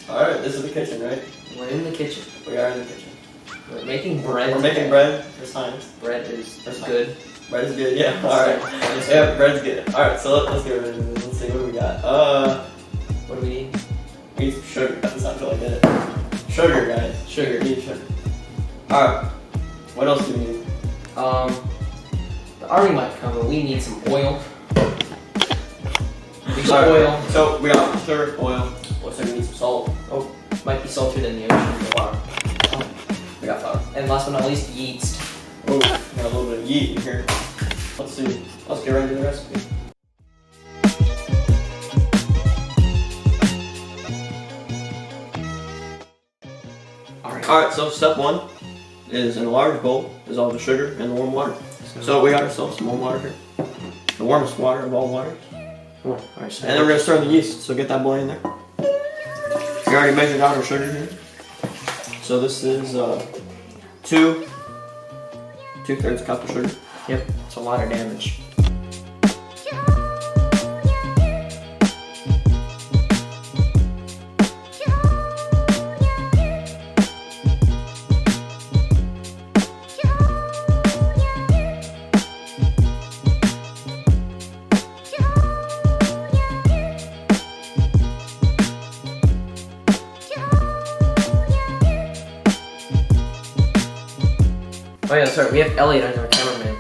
Alright, this is the kitchen, right? We're in the kitchen. We are in the kitchen. We're making bread. We're making bread for science. Bread is good. Bread is good, yeah. Alright. Yeah, bread's good. Alright, so let's get rid of this. Let's see what we got. What do we need? We need some sugar. That's not until I get it. Sugar, guys. Sugar. We need sugar. Alright. What else do we need? The army might come, but we need some oil. Oil. So we got sugar, oil. Looks like we need some salt. Oh, might be saltier than the ocean. Flour. We got flour. And last but not least, yeast. Oh, got a little bit of yeast in here. Let's see. Let's get right into the recipe. Alright, so step one is in a large bowl dissolve the sugar and the warm water. So we got ourselves some warm water here. The warmest water of all waters. Oh, alright, so and then we're going to stir in the yeast, so get that boy in there. We already measured out our sugar here. So this is 2/3 cup of sugar. Yep, it's a lot of damage. Oh yeah, sorry, we have Elliot as our cameraman.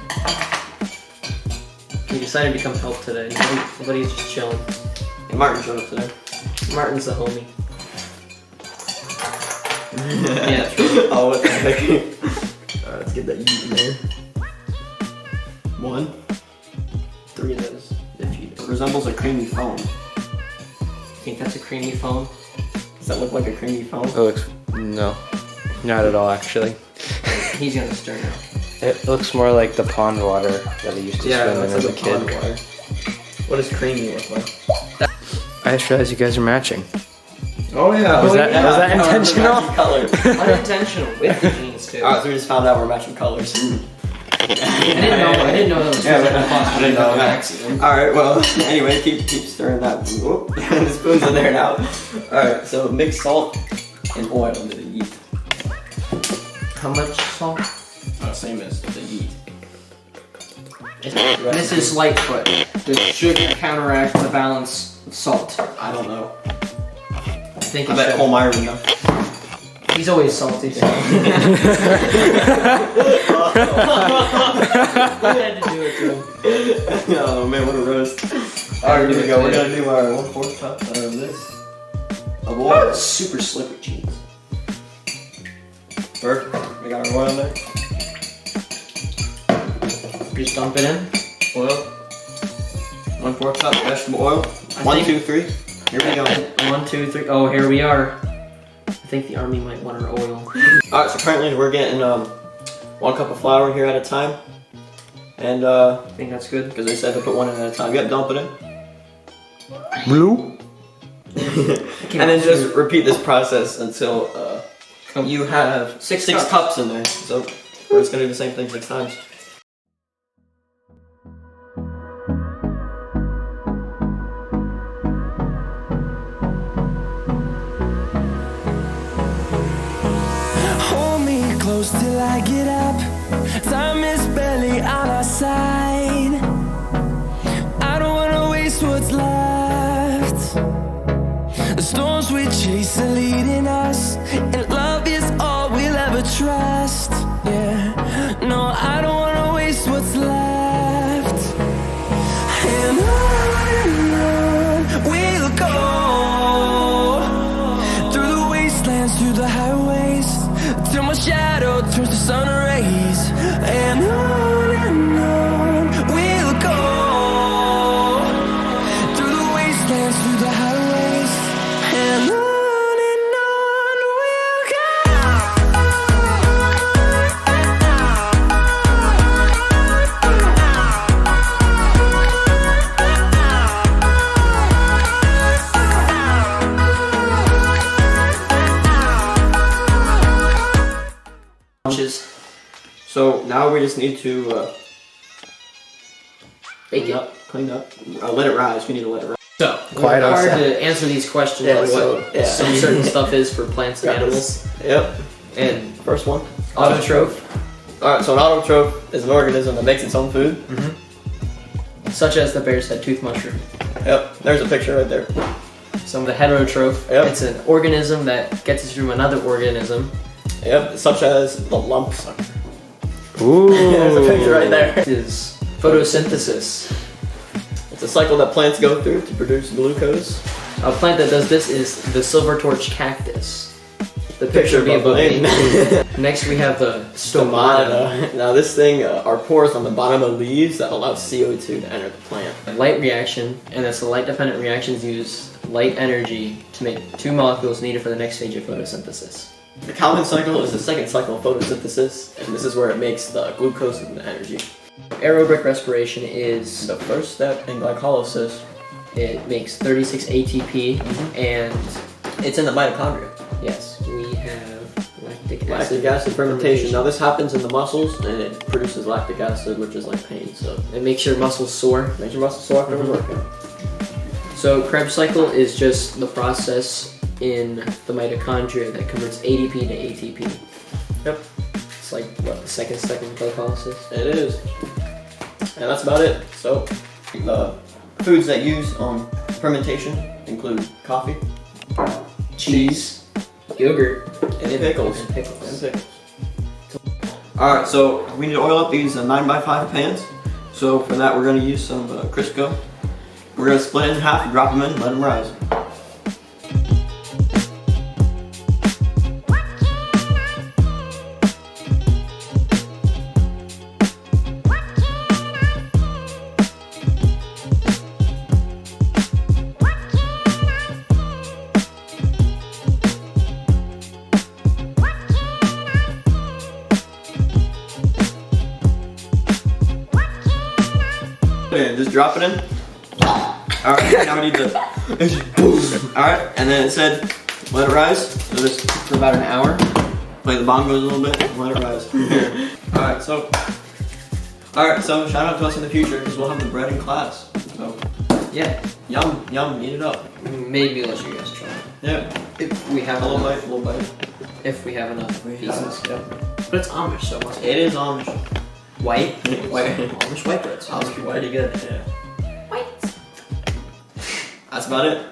He decided to come help today. Nobody's just chilling. And Martin showed up today. Martin's the homie. Yeah, true. Oh, what the heck? Alright, let's get that yeast in there. 1. 3 of those. It resembles a creamy foam. Think that's a creamy foam? Does that look like a creamy foam? It looks, no, not at all actually. He's gonna stir now. It looks more like the pond water that I used to swim in as a kid. Water. What does creamy look like? I just realized you guys are matching. Oh yeah. Was that intentional? Unintentional with the jeans too. Alright, so we just found out we're matching colors. I didn't know that was I didn't know that. Alright, well, anyway, keep stirring that. Whoop. The spoon's in there now. Alright, so mix salt and oil into the yeast. How much salt? Same as the yeast. This is Lightfoot. Does sugar counteract the balance of salt? I don't know. I think I bet Holmeyer would know. He's always salty. So. I had to do it to him. Oh man, what a roast. Alright, here we go. We're gonna do our 1/4 cup of this. Of oil. Oh, super slippery cheese. Perfect. We got our oil in there. Just dump it in. Oil. 1/4 cup vegetable oil. 1, 2, 3. Here we go. 1, 2, 3. Oh, here we are. I think the army might want our oil. Alright, so currently we're getting 1 cup of flour here at a time. And I think that's good. because they said to put 1 in at a time. Yep, dump it in. Blue? And then just repeat this process until you have 6 cups in there. So we're just gonna do the same thing 6 times. Hold me close till I get up. Time is barely on our side. I don't wanna waste what's left. The storms we chase are leading us, and love is all we'll ever trust. Yeah, no, I don't wanna waste what's left. And on we'll go, through the wastelands, through the highways, till my shadow turns to sun rays. And on we'll go, through the wastelands, through the highways, and on we'll go. So now we just need to Bake it. clean up. Let it rise. We need to let it rise. So, Quite it's hard awesome. to answer these questions Yeah, like so, what yeah. some certain stuff is for plants and Got animals. this. Yep. And First one. autotroph, Alright, so an autotroph is an organism that makes its own food. such as the bear's head tooth mushroom. Yep, there's a picture right there. Some of the heterotroph, Yep. it's an organism that gets it from another organism. Yep, such as the lump sucker. Ooh. There's a picture right there. It is photosynthesis. It's a cycle that plants go through to produce glucose. A plant that does this is the silver torch cactus. The picture Picture above me. above Next we have the stomata. Stomata. Now this thing are pores on the bottom of the leaves that allow CO2 to enter the plant. Light reaction, and that's the light-dependent reactions use light energy to make two molecules needed for the next stage of photosynthesis. The Calvin cycle is the second cycle of photosynthesis, and this is where it makes the glucose and the energy. Aerobic respiration is, The first step in glycolysis, it makes 36 ATP, and it's in the mitochondria. yes, we have lactic Lactic acid fermentation. Now this happens in the muscles, and it produces lactic acid, which is like pain. So It makes your muscles sore. makes your muscles sore after a workout. So Krebs cycle is just the process in the mitochondria that converts ADP to ATP. Yep, It's like, what, the second step in glycolysis? it is. And that's about it. So the foods that use fermentation include coffee, Cheese, yogurt, and pickles. and pickles. Alright, so we need to oil up these 9x5 pans. So for that we're going to use some Crisco. We're going to split it in half, drop them in, let them rise. Okay, just drop it in. Alright, now we need to Alright, and then it said let it rise. So just For about an hour. play the bongos a little bit and let it rise. Alright, so shout out to us in the future because we'll have the bread in class. So Yeah, yum, yum, eat it up. maybe let you guys try. Yeah. If we have A little enough, bite, a little bite. if we have enough pieces. Yep. But it's Amish, so it must be It is Amish. white. White. Amish white bread. Sounds Amish pretty good. Yeah. White. That's about it.